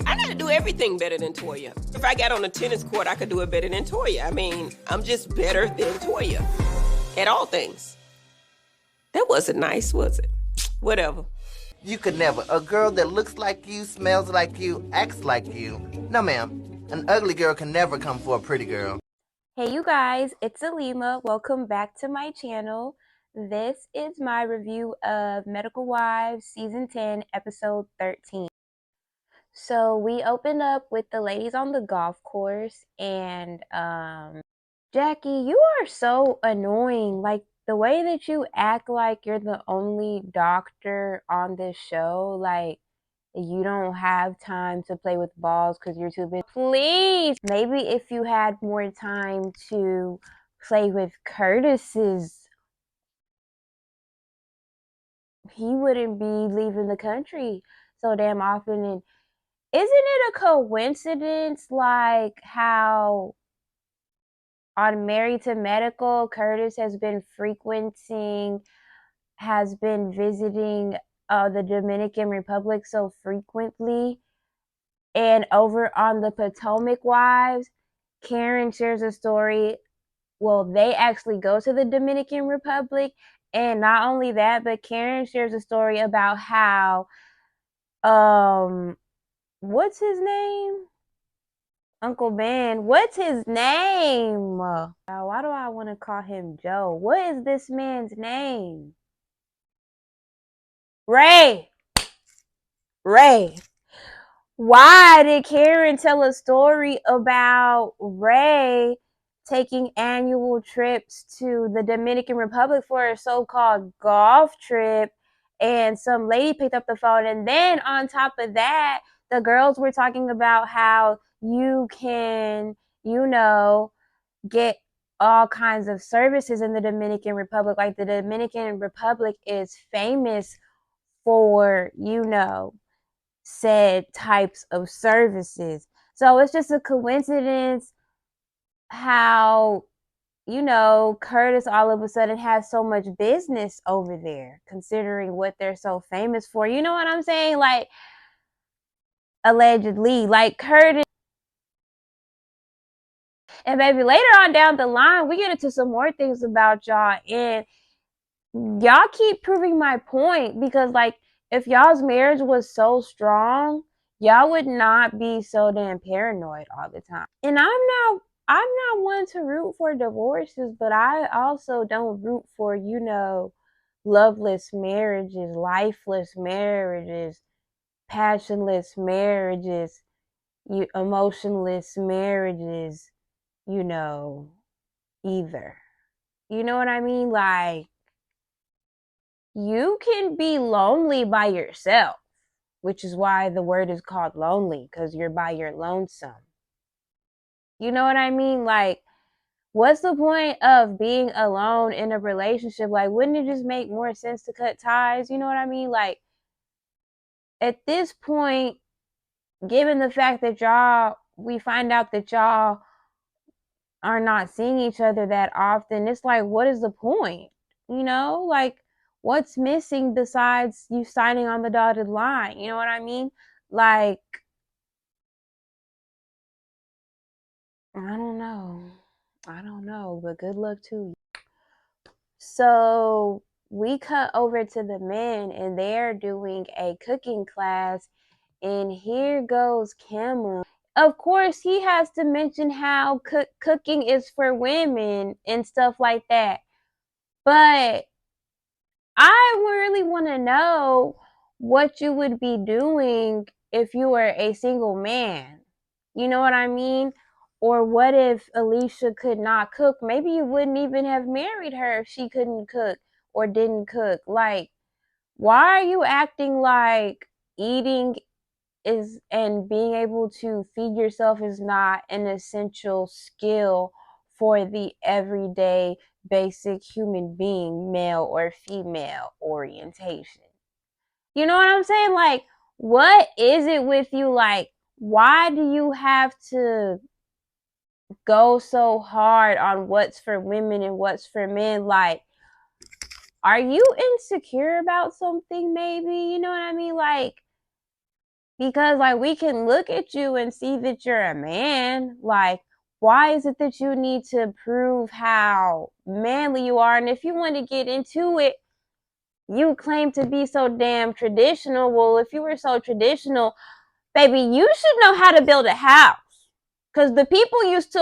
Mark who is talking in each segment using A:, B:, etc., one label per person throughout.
A: I gotta do everything better than Toya. If I got on a tennis court, I could do it better than Toya. I mean, I'm just better than Toya at all things. That wasn't nice, was it? Whatever.
B: You could never. A girl that looks like you, smells like you, acts like you. No, ma'am. An ugly girl can never come for a pretty girl.
C: Hey you guys, it's Alima. Welcome back to my channel. This is my review of Medical Wives Season 10, Episode 13. So we open up with the ladies on the golf course and Jackie, you are so annoying. Like the way that you act like you're the only doctor on this show, like you don't have time to play with balls because you're too busy. Please, maybe if you had more time to play with Curtis's, he wouldn't be leaving the country so damn often. And isn't it a coincidence like how on Married to Medical, Curtis has been visiting the Dominican Republic so frequently? And over on the Potomac Wives, Karen shares a story. Well, they actually go to the Dominican Republic. And not only that, but Karen shares a story about how, what's his name? Uncle Ben. What's his name? Why do I want to call him Joe? What is this man's name? Ray. Ray. Why did Karen tell a story about Ray taking annual trips to the Dominican Republic for a so-called golf trip? And some lady picked up the phone. And then on top of that, the girls were talking about how you can, get all kinds of services in the Dominican Republic. Like the Dominican Republic is famous for, said types of services. So it's just a coincidence how, Curtis all of a sudden has so much business over there, considering what they're so famous for. You know what I'm saying? Like, allegedly, like Curtis. And maybe later on down the line, we get into some more things about y'all. And y'all keep proving my point because, like, if y'all's marriage was so strong, y'all would not be so damn paranoid all the time. And I'm not one to root for divorces, but I also don't root for, loveless marriages, lifeless marriages, passionless marriages, emotionless marriages, either. You know what I mean? Like, you can be lonely by yourself, which is why the word is called lonely, because you're by your lonesome. You know what I mean? Like, what's the point of being alone in a relationship? Like, wouldn't it just make more sense to cut ties? You know what I mean? Like, at this point, given the fact that we find out that y'all are not seeing each other that often, it's like, what is the point? Like, what's missing besides you signing on the dotted line? You know what I mean? Like, I don't know, but good luck to you. So we cut over to the men and they're doing a cooking class, and here goes Cameron. Of course, he has to mention how cooking is for women and stuff like that. But I really want to know what you would be doing if you were a single man. You know what I mean? Or what if Alicia could not cook? Maybe you wouldn't even have married her if she couldn't cook or didn't cook. Like, why are you acting like eating is and being able to feed yourself is not an essential skill for the everyday basic human being, male or female orientation? You know what I'm saying? Like, what is it with you? Like, why do you have to go so hard on what's for women and what's for men? Like, are you insecure about something maybe? You know what I mean? Like, Because, like, we can look at you and see that you're a man. Like, why is it that you need to prove how manly you are? And if you want to get into it, you claim to be so damn traditional. Well, if you were so traditional, baby, you should know how to build a house. Because the people used to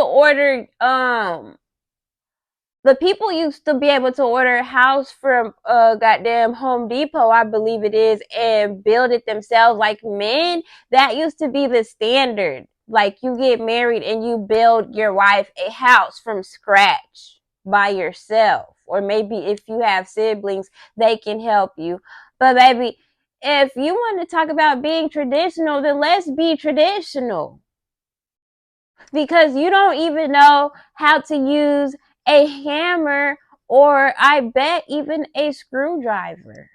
C: be able to order a house from goddamn Home Depot, I believe it is, and build it themselves. Like, men, that used to be the standard. Like, you get married and you build your wife a house from scratch by yourself. Or maybe if you have siblings, they can help you. But baby, if you want to talk about being traditional, then let's be traditional. Because you don't even know how to use a hammer, or I bet even a screwdriver.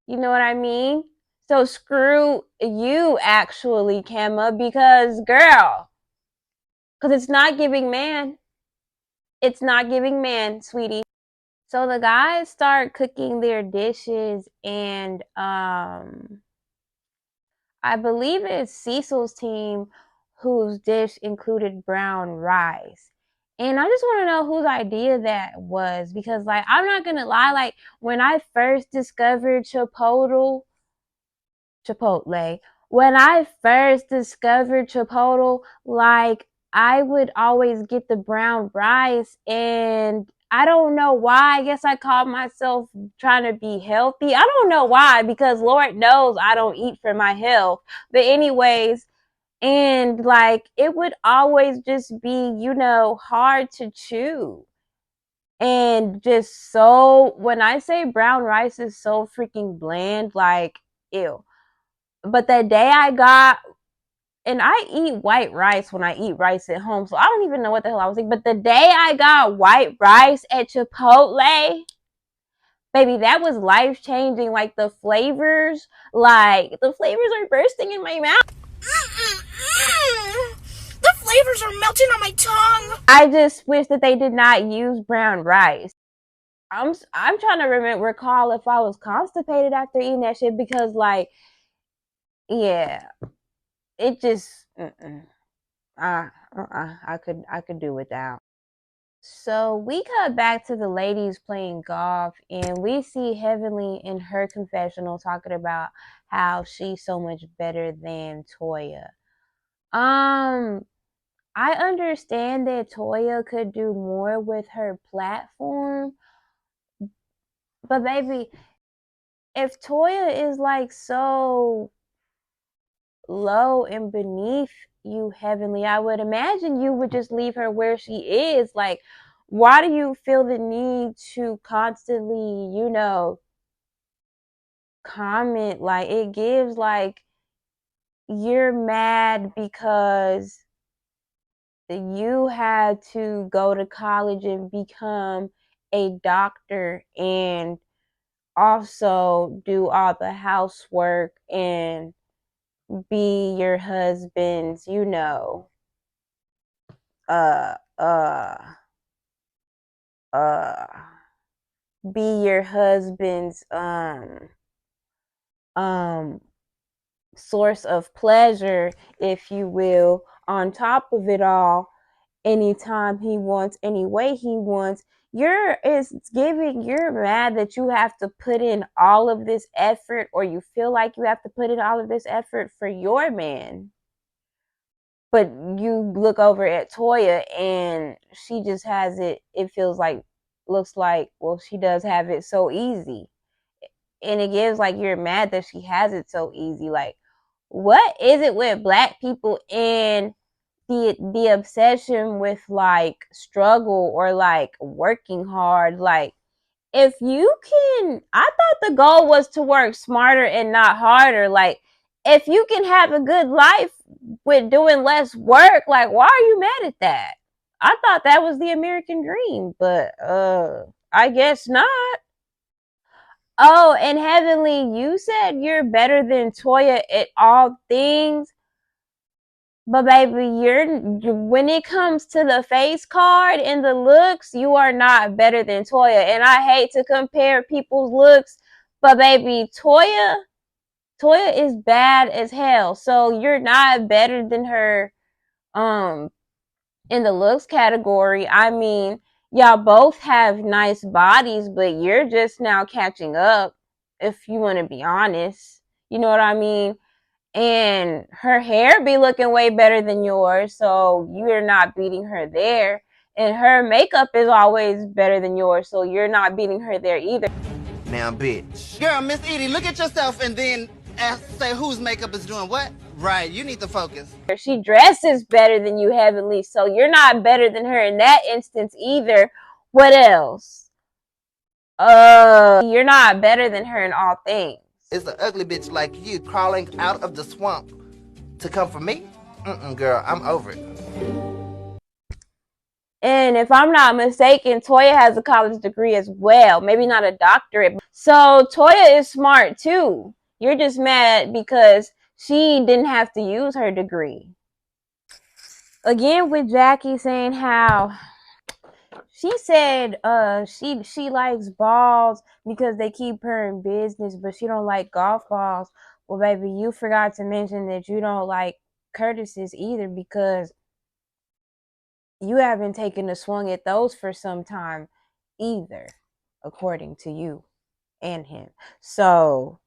C: You know what I mean? So screw you, actually, Kemma, because girl, because it's not giving man. It's not giving man, sweetie. So the guys start cooking their dishes, and I believe it's Cecil's team whose dish included brown rice. And I just want to know whose idea that was, because, like, I'm not gonna lie, like, when I first discovered Chipotle, when I first discovered Chipotle, like, I would always get the brown rice, and I don't know why. I guess I called myself trying to be healthy. I don't know why, because Lord knows I don't eat for my health. But anyways, and like, it would always just be, hard to chew. And just so, when I say brown rice is so freaking bland, like, ew. But the day I got, and I eat white rice when I eat rice at home, so I don't even know what the hell I was thinking. But the day I got white rice at Chipotle, baby, that was life changing. Like, the flavors are bursting in my mouth.
D: The flavors are melting on my tongue.
C: I just wish that they did not use brown rice. I'm trying to recall if I was constipated after eating that shit, because, like, yeah, it just I could do without. So we cut back to the ladies playing golf, and we see Heavenly in her confessional talking about how she's so much better than Toya. I understand that Toya could do more with her platform, but baby, if Toya is, like, so low and beneath you, Heavenly, I would imagine you would just leave her where she is. Like, why do you feel the need to constantly, comment? Like, it gives, like, you're mad because you had to go to college and become a doctor, and also do all the housework and be your husband's, uh uh uh be your husband's um source of pleasure, if you will, on top of it all, anytime he wants, any way he wants. You're mad that you have to put in all of this effort, or you feel like you have to put in all of this effort for your man. But you look over at Toya and she just has it, looks like, well, she does have it so easy. And it gives, like, you're mad that she has it so easy. Like, what is it with black people and the obsession with, like, struggle or, like, working hard? Like, if you can, I thought the goal was to work smarter and not harder. Like, if you can have a good life with doing less work, like, why are you mad at that? I thought that was the American dream, but I guess not. Oh, and Heavenly, you said you're better than Toya at all things. But baby, when it comes to the face card and the looks, you are not better than Toya. And I hate to compare people's looks, but baby, Toya Toya is bad as hell. So you're not better than her in the looks category. I mean, y'all both have nice bodies, but you're just now catching up, if you want to be honest. You know what I mean? And her hair be looking way better than yours, so you're not beating her there. And her makeup is always better than yours, so you're not beating her there either.
B: Now, bitch.
E: Girl, Miss Edie, look at yourself and then say whose makeup is doing what? Right, you need to focus.
C: She dresses better than you, Heavenly, so you're not better than her in that instance either. What else? You're not better than her in all things.
B: It's an ugly bitch like you crawling out of the swamp to come for me? Girl, I'm over it.
C: And if I'm not mistaken, Toya has a college degree as well. Maybe not a doctorate. So Toya is smart too. You're just mad because she didn't have to use her degree. Again, with Jackie saying how she said she likes balls because they keep her in business, but she don't like golf balls. Well, baby, you forgot to mention that you don't like Curtis's either, because you haven't taken a swing at those for some time either, according to you and him. So,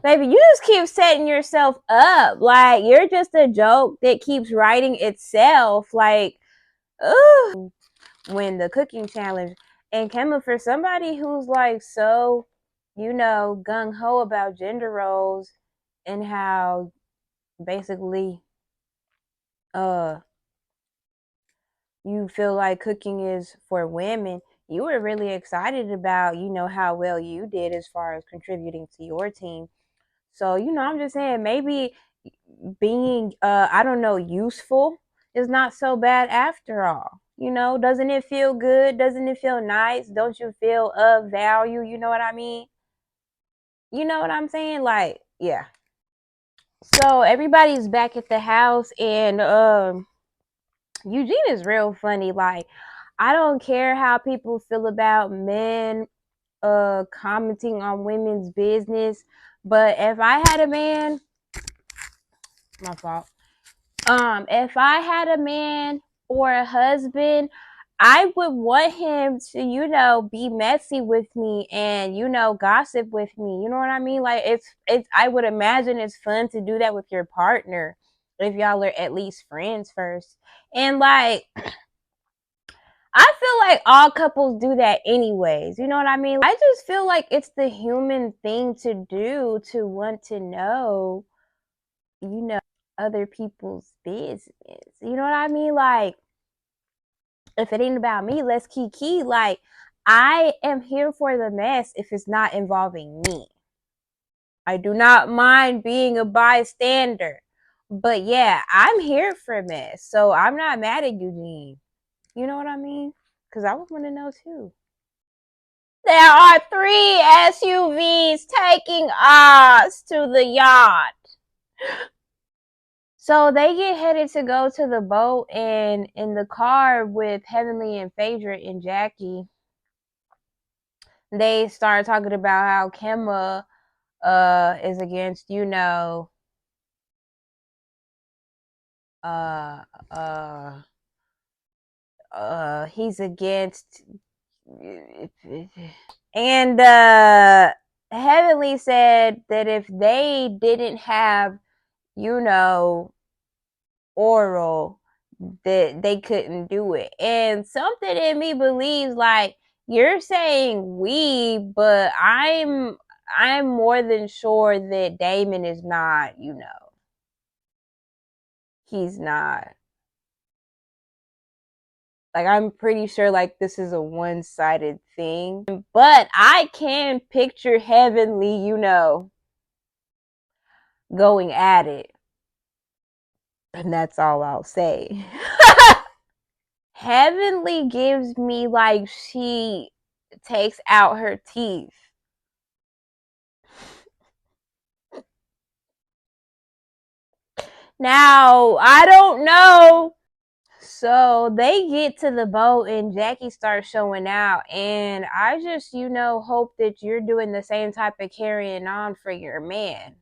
C: baby, you just keep setting yourself up. Like, you're just a joke that keeps writing itself. Like, ugh. When the cooking challenge. And Kemba, for somebody who's like so, gung-ho about gender roles and how basically you feel like cooking is for women, you were really excited about, how well you did as far as contributing to your team. So, I'm just saying, maybe being, I don't know, useful is not so bad after all. Doesn't it feel good? Doesn't it feel nice? Don't you feel of value? You know what I mean? You know what I'm saying? Like, yeah. So everybody's back at the house, and Eugene is real funny. Like, I don't care how people feel about men commenting on women's business, but if I had a man, my fault. If I had a man or a husband, I would want him to, be messy with me and, gossip with me. You know what I mean? Like, it's I would imagine it's fun to do that with your partner if y'all are at least friends first. And like, I feel like all couples do that anyways. You know what I mean? I just feel like it's the human thing to do, to want to know, other people's business. You know what I mean? Like, if it ain't about me, let's kiki. Like, I am here for the mess if it's not involving me. I do not mind being a bystander. But yeah, I'm here for mess. So I'm not mad at Eugene. You know what I mean? Because I would want to know too. There are 3 SUVs taking us to the yacht. So they get headed to go to the boat, and in the car with Heavenly and Phaedra and Jackie, they start talking about how Kemba is against, he's against, and Heavenly said that if they didn't have, oral, that they couldn't do it. And something in me believes, like, you're saying we, but I'm more than sure that Damon is not, he's not. Like, I'm pretty sure, like, this is a one-sided thing. But I can picture Heavenly, going at it. And that's all I'll say. Heavenly gives me like she takes out her teeth. Now, I don't know. So they get to the boat and Jackie starts showing out. And I just, hope that you're doing the same type of carrying on for your man.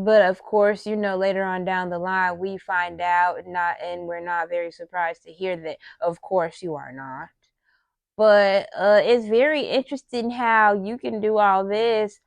C: But of course, later on down the line, we find out, and we're not very surprised to hear that, of course, you are not. But it's very interesting how you can do all this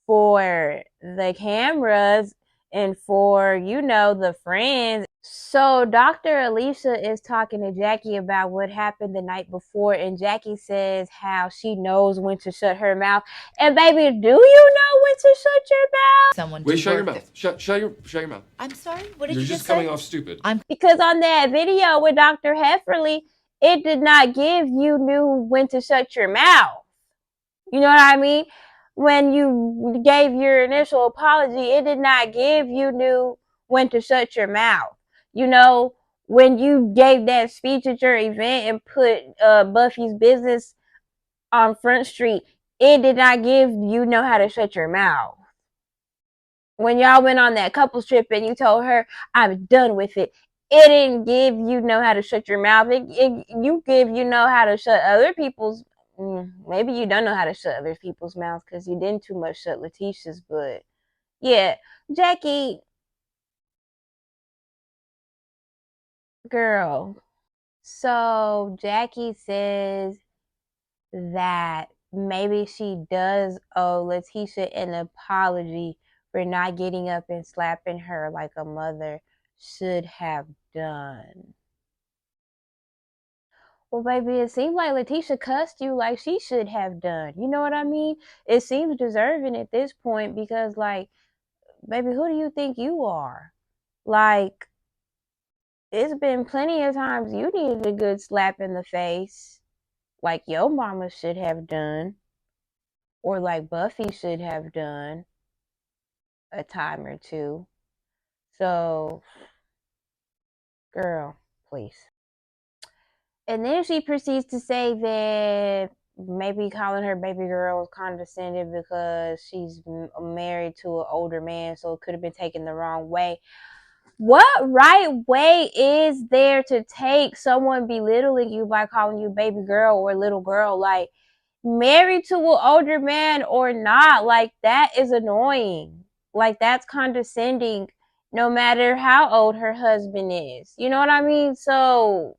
C: for the cameras and for, the friends. So Dr. Alicia is talking to Jackie about what happened the night before, and Jackie says how she knows when to shut her mouth. And baby, do you know when to shut your mouth?
F: Someone
G: Wait,
F: to
G: shut your
F: work
G: mouth. Shut your mouth.
F: I'm sorry, what did
G: You're
F: you
G: just
F: just
G: coming
F: say?
G: off stupid.
C: Because on that video with Dr. Hefferly, it did not give you knew when to shut your mouth. You know what I mean? When you gave your initial apology, it did not give you knew when to shut your mouth. When you gave that speech at your event and put Buffy's business on Front Street, it did not give you know how to shut your mouth. When y'all went on that couples trip and you told her, I'm done with it, it didn't give you know how to shut your mouth. You give you know how to shut other people's. Maybe you don't know how to shut other people's mouths because you didn't too much shut Letitia's. But yeah, Jackie, girl. So Jackie says that maybe she does owe Letitia an apology for not getting up and slapping her like a mother should have done. Well, baby, it seems like Letitia cussed you like she should have done. You know what I mean? It seems deserving at this point because, like, baby, who do you think you are? Like, it's been plenty of times you needed a good slap in the face, like your mama should have done, or like Buffy should have done a time or two. So, girl, please. And then she proceeds to say that maybe calling her baby girl was condescending because she's married to an older man, so it could have been taken the wrong way. What right way is there to take someone belittling you by calling you baby girl or little girl? Like, married to an older man or not, like, that is annoying. Like, that's condescending no matter how old her husband is. You know what I mean? So,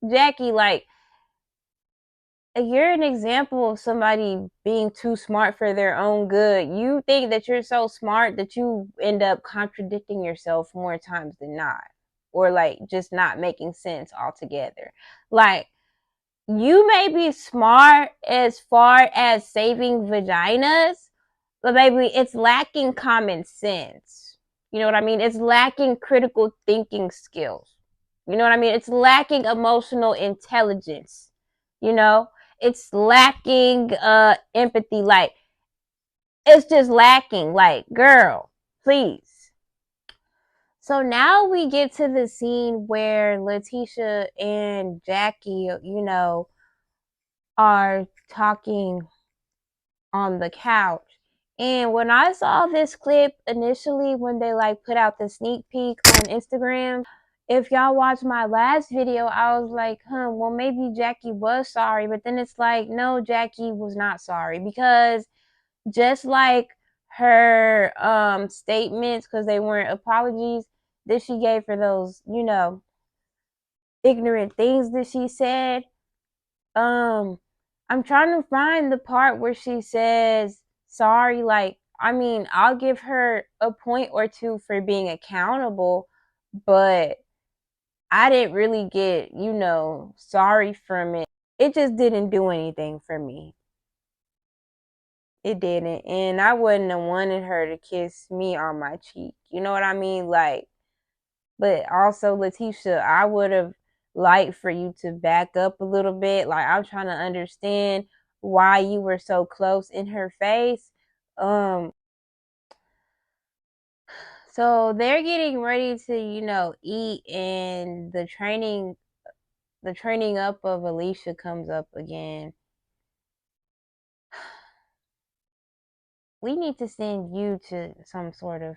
C: Jackie, like, you're an example of somebody being too smart for their own good. You think that you're so smart that you end up contradicting yourself more times than not, or like just not making sense altogether. Like, you may be smart as far as saving vaginas, but baby, it's lacking common sense. You know what I mean? It's lacking critical thinking skills. You know what I mean? It's lacking emotional intelligence. You know? It's lacking empathy. Like, it's just lacking. Like, girl, please. So now we get to the scene where Letitia and Jackie, are talking on the couch. And when I saw this clip initially, when they like put out the sneak peek on Instagram, if y'all watched my last video, I was like, well, maybe Jackie was sorry. But then it's like, no, Jackie was not sorry, because just like her statements, because they weren't apologies that she gave for those, ignorant things that she said. I'm trying to find the part where she says sorry. Like, I mean, I'll give her a point or two for being accountable, but I didn't really get, sorry from it. It just didn't do anything for me. It didn't. And I wouldn't have wanted her to kiss me on my cheek. You know what I mean? Like, but also, Letitia, I would have liked for you to back up a little bit. Like, I'm trying to understand why you were so close in her face. So they're getting ready to, eat, and the training up of Alicia comes up again. We need to send you to some sort of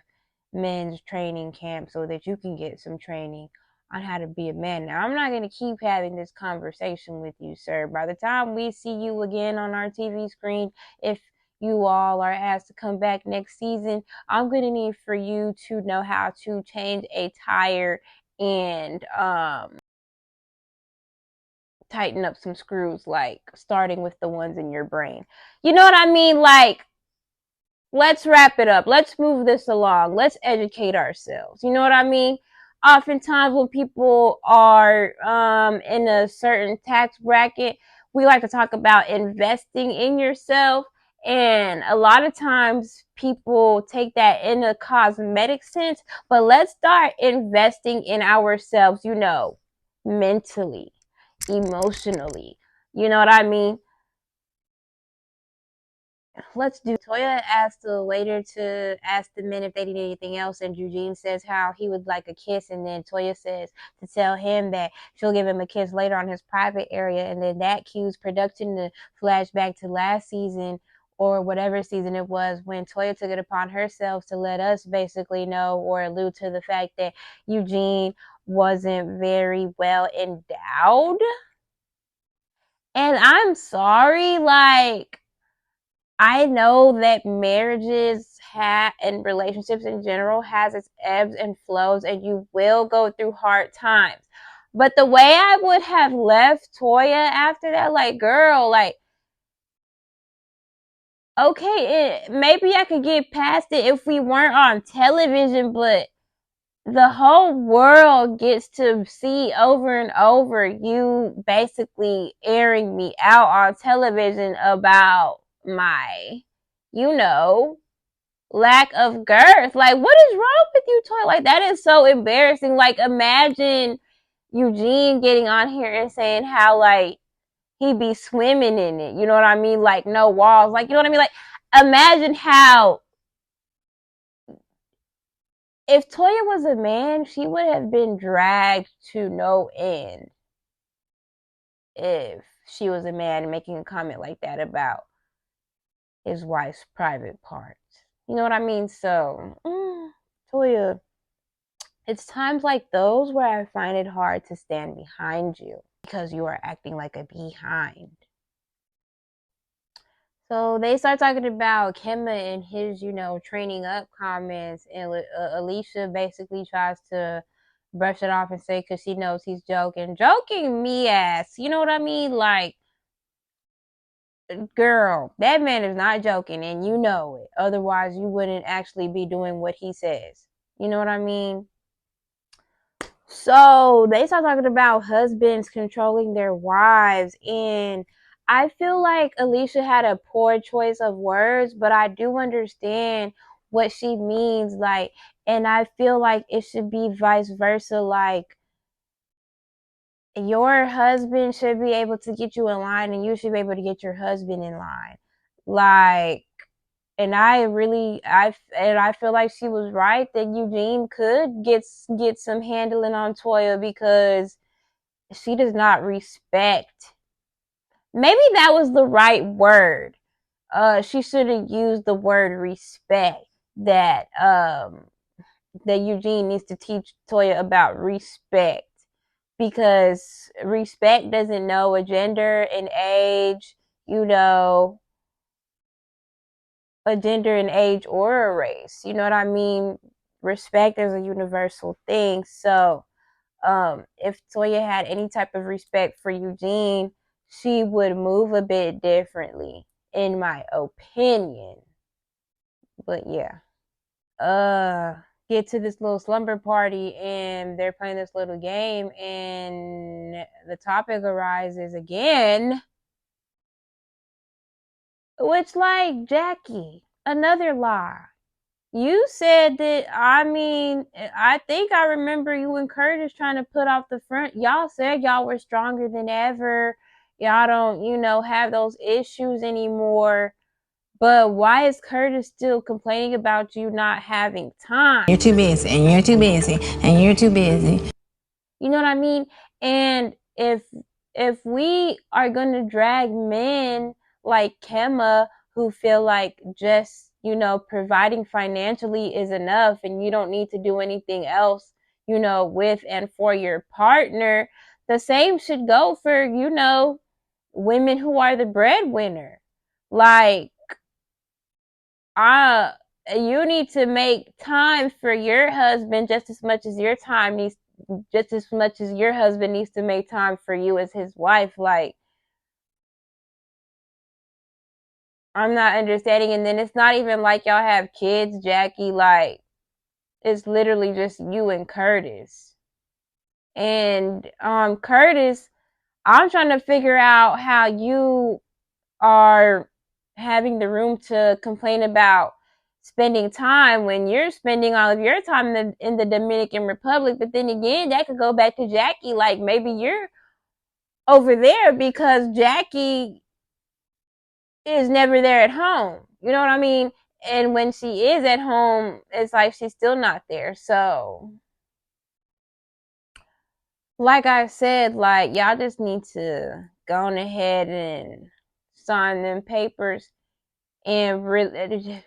C: men's training camp so that you can get some training on how to be a man. Now, I'm not going to keep having this conversation with you, sir. By the time we see you again on our TV screen, if you all are asked to come back next season, I'm going to need for you to know how to change a tire and tighten up some screws, like starting with the ones in your brain. You know what I mean? Like, let's wrap it up. Let's move this along. Let's educate ourselves. You know what I mean? Oftentimes when people are in a certain tax bracket, we like to talk about investing in yourself. And a lot of times people take that in a cosmetic sense, but let's start investing in ourselves, you know, mentally, emotionally. You know what I mean? Let's do. Toya asked the waiter to ask the men if they need anything else, and Eugene says how he would like a kiss, and then Toya says to tell him that she'll give him a kiss later on his private area, and then that cues production to flash back to last season or whatever season it was when Toya took it upon herself to let us basically know or allude to the fact that Eugene wasn't very well endowed. And I'm sorry, like, I know that marriages and relationships in general has its ebbs and flows, and you will go through hard times. But the way I would have left Toya after that, like, girl, like, okay, maybe I could get past it if we weren't on television, but the whole world gets to see over and over you basically airing me out on television about my, you know, lack of girth. Like, what is wrong with you, Toy? Like, that is so embarrassing. Like, imagine Eugene getting on here and saying how, like, he be swimming in it. You know what I mean? Like, no walls. Like, you know what I mean? Like, imagine how, if Toya was a man, she would have been dragged to no end if she was a man making a comment like that about his wife's private parts. You know what I mean? So, Toya, it's times like those where I find it hard to stand behind you because you are acting like a behind. So they start talking about Kemba and his, you know, training up comments, and Alicia basically tries to brush it off and say because she knows he's joking me ass. You know what I mean? Like, girl, that man is not joking, and you know it. Otherwise, you wouldn't actually be doing what he says. You know what I mean? So they start talking about husbands controlling their wives, and I feel like Alicia had a poor choice of words, but I do understand what she means. Like, and I feel like it should be vice versa. Like, your husband should be able to get you in line, and you should be able to get your husband in line. Like, and I feel like she was right that Eugene could get some handling on Toya because she does not respect. Maybe that was the right word. She should have used the word respect. That Eugene needs to teach Toya about respect, because respect doesn't know a gender, an age, you know, a gender, an age, or a race. You know what I mean? Respect is a universal thing. So, if Toya had any type of respect for Eugene, she would move a bit differently, in my opinion. But yeah. Get to this little slumber party, and they're playing this little game, and the topic arises again. Which, like, Jackie, another lie. You said that, I mean, I think I remember you and Curtis trying to put off the front. Y'all said y'all were stronger than ever. Y'all don't, you know, have those issues anymore. But why is Curtis still complaining about you not having time?
F: You're too busy, and you're too busy, and you're too busy.
C: You know what I mean? And if we are gonna drag men like Kemma, who feel like just, you know, providing financially is enough and you don't need to do anything else, you know, with and for your partner, the same should go for, you know, women who are the breadwinner. Like, You need to make time for your husband just as much as your husband needs to make time for you as his wife. Like, I'm not understanding. And then it's not even like y'all have kids, Jackie. Like, it's literally just you and Curtis. And Curtis, I'm trying to figure out how you are having the room to complain about spending time when you're spending all of your time in the Dominican Republic. But then again, that could go back to Jackie. Like, maybe you're over there because Jackie is never there at home. You know what I mean? And when she is at home, it's like she's still not there. So, like I said, like, y'all just need to go on ahead and sign them papers and really.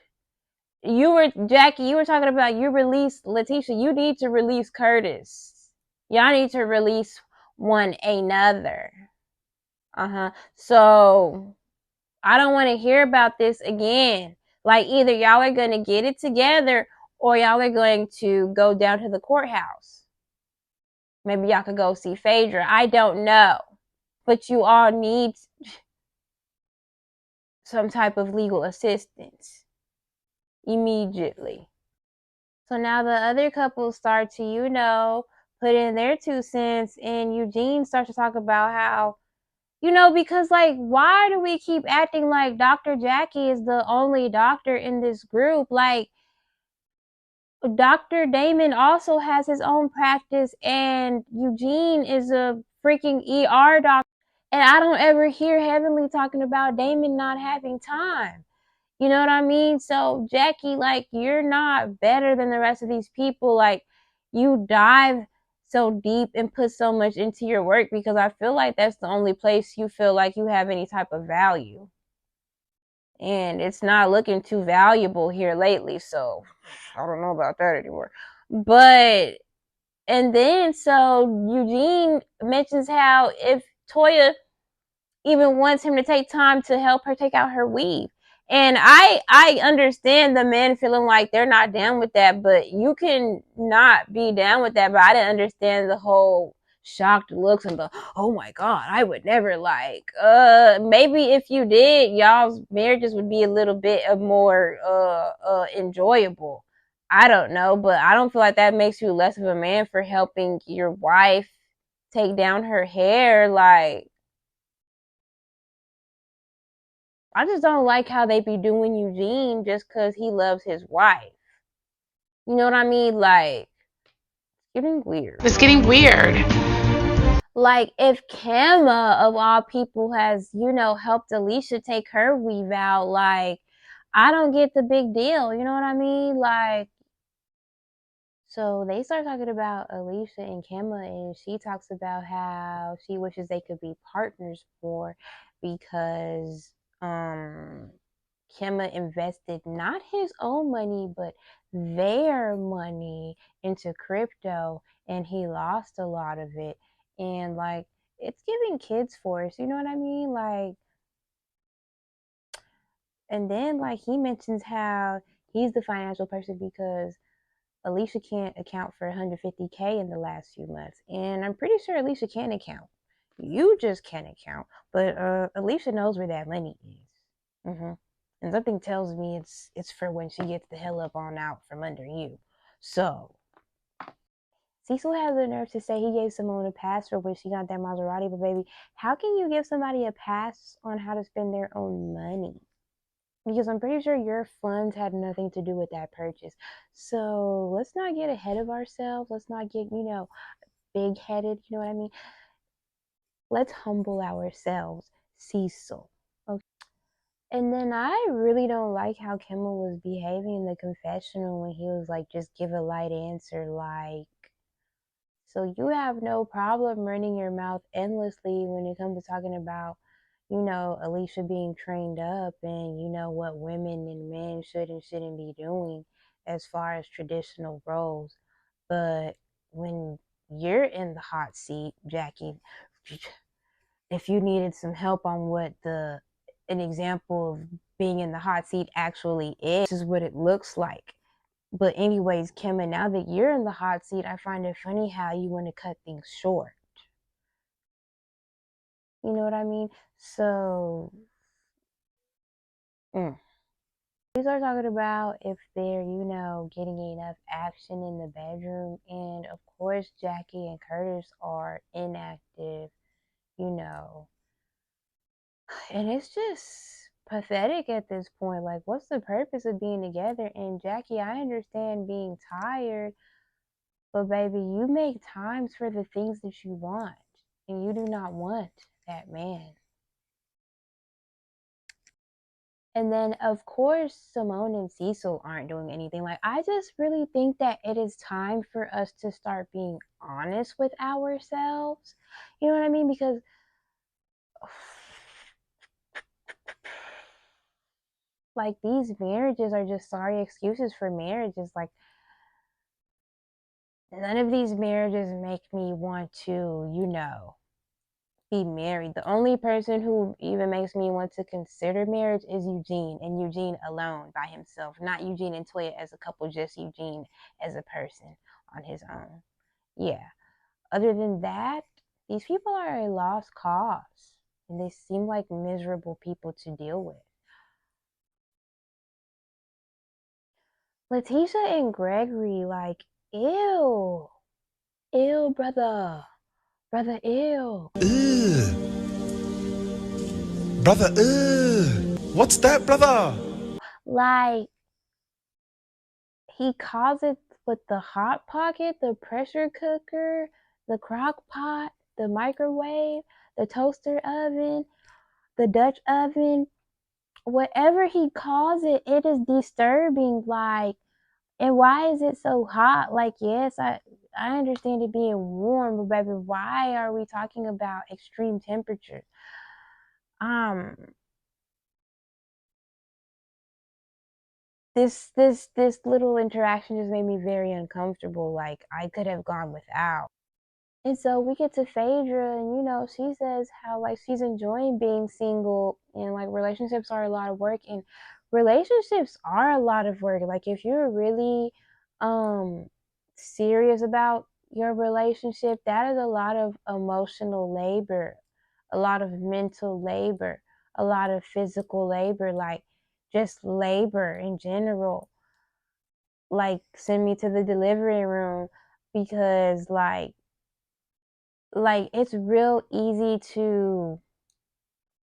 C: Jackie, you were talking about you released Letitia. You need to release Curtis. Y'all need to release one another. So I don't want to hear about this again. Like, either y'all are going to get it together or y'all are going to go down to the courthouse. Maybe y'all could go see Phaedra. I don't know. But you all need some type of legal assistance immediately. So now the other couples start to, put in their 2 cents, and Eugene starts to talk about how, because, like, why do we keep acting like Dr. Jackie is the only doctor in this group? Like, Dr. Damon also has his own practice, and Eugene is a freaking ER doctor. And I don't ever hear Heavenly talking about Damon not having time. You know what I mean? So, Jackie, like, you're not better than the rest of these people. Like, you dive so deep and put so much into your work because I feel like that's the only place you feel like you have any type of value. And it's not looking too valuable here lately, so I don't know about that anymore. But, and then, so Eugene mentions how if Toya even wants him to take time to help her take out her weave. And I understand the men feeling like they're not down with that, but you can not be down with that. But I didn't understand the whole shocked looks and the, oh my God, I would never, like, maybe if you did, y'all's marriages would be a little bit more enjoyable. I don't know, but I don't feel like that makes you less of a man for helping your wife take down her hair. Like, I just don't like how they be doing Eugene just because he loves his wife. You know what I mean? Like, getting weird.
D: It's getting weird.
C: Like, if Kemma, of all people, has, helped Alicia take her weave out, like, I don't get the big deal. You know what I mean? Like, so they start talking about Alicia and Kemma, and she talks about how she wishes they could be partners more because, Kemma invested not his own money, but their money into crypto, and he lost a lot of it. And, like, it's giving kids force, you know what I mean? Like, and then, like, he mentions how he's the financial person because Alicia can't account for 150K in the last few months. And I'm pretty sure Alicia can account. You just can't account. But Alicia knows where that money is. And something tells me it's for when she gets the hell up on out from under you. So Cecil has the nerve to say he gave Simone a pass for when she got that Maserati, but baby, how can you give somebody a pass on how to spend their own money? Because I'm pretty sure your funds had nothing to do with that purchase. So let's not get ahead of ourselves. Let's not get, big headed. You know what I mean? Let's humble ourselves, Cecil. Okay. And then I really don't like how Kimmel was behaving in the confessional when he was like, just give a light answer. Like, so you have no problem running your mouth endlessly when it comes to talking about, Alicia being trained up and, what women and men should and shouldn't be doing as far as traditional roles. But when you're in the hot seat, Jackie, if you needed some help on what an example of being in the hot seat actually is. This is what it looks like. But anyways, Kim, and now that you're in the hot seat, I find it funny how you want to cut things short. You know what I mean? So, we are talking about if they're, getting enough action in the bedroom. And of course, Jackie and Curtis are inactive, And it's just pathetic at this point. Like, what's the purpose of being together? And Jackie, I understand being tired, but baby, you make times for the things that you want. And you do not want that man. And then, of course, Simone and Cecil aren't doing anything. Like, I just really think that it is time for us to start being honest with ourselves. You know what I mean? Because like, these marriages are just sorry excuses for marriages. Like, none of these marriages make me want to, be married. The only person who even makes me want to consider marriage is Eugene, and Eugene alone by himself. Not Eugene and Toya as a couple, just Eugene as a person on his own. Yeah. Other than that, these people are a lost cause, and they seem like miserable people to deal with. Letitia and Gregory, like, ew. Ew, brother. Brother, ew.
G: Ugh. Brother, ugh. What's that, brother?
C: Like, he calls it with the hot pocket, the pressure cooker, the crock pot, the microwave, the toaster oven, the Dutch oven. Whatever he calls it, it is disturbing. Like, and why is it so hot? Like, yes, I understand it being warm, but baby, why are we talking about extreme temperatures? This little interaction just made me very uncomfortable. Like, I could have gone without. And so we get to Phaedra, and she says how like she's enjoying being single, and like relationships are a lot of work, and relationships are a lot of work. Like, if you're really serious about your relationship, that is a lot of emotional labor, a lot of mental labor, a lot of physical labor, like just labor in general. Like, send me to the delivery room, because like it's real easy to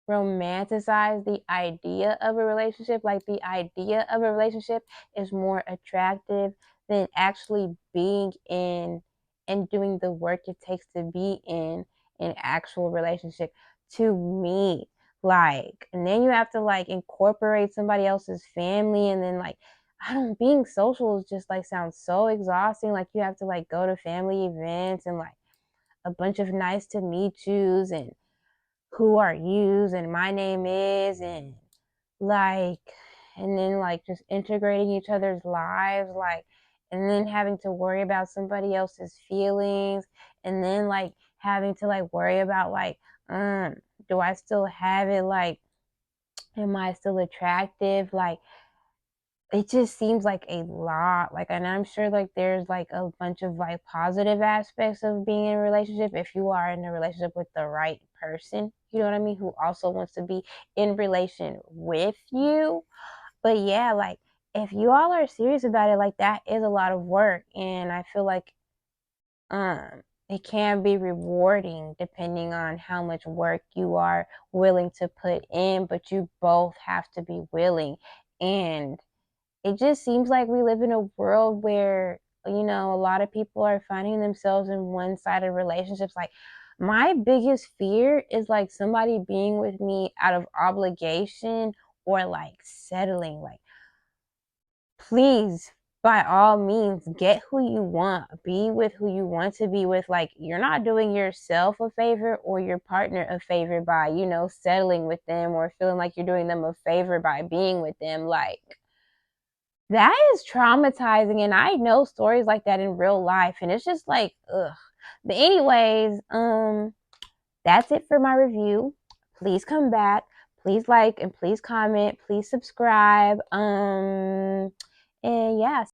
C: romanticize the idea of a relationship. Like, the idea of a relationship is more attractive than actually being in and doing the work it takes to be in an actual relationship, to me. Like, and then you have to like incorporate somebody else's family, and then like, I don't, being social is just like sounds so exhausting. Like, you have to like go to family events and like a bunch of nice to meet yous, and who are yous, and my name is, and like, and then like just integrating each other's lives, like, and then having to worry about somebody else's feelings, and then like having to like worry about like, do I still have it? Like, am I still attractive? Like, it just seems like a lot. Like, and I'm sure like there's like a bunch of like positive aspects of being in a relationship if you are in a relationship with the right person, you know what I mean, who also wants to be in relation with you. But yeah, like, if you all are serious about it, like, that is a lot of work, and I feel like it can be rewarding depending on how much work you are willing to put in, but you both have to be willing. And it just seems like we live in a world where, a lot of people are finding themselves in one-sided relationships. Like, my biggest fear is like somebody being with me out of obligation or like settling. Like, please, by all means, get who you want, be with who you want to be with. Like, you're not doing yourself a favor or your partner a favor by, settling with them, or feeling like you're doing them a favor by being with them. Like, that is traumatizing, and I know stories like that in real life, and it's just like, ugh. But anyways, that's it for my review. Please come back. Please Please like and please comment. Please subscribe. And yeah.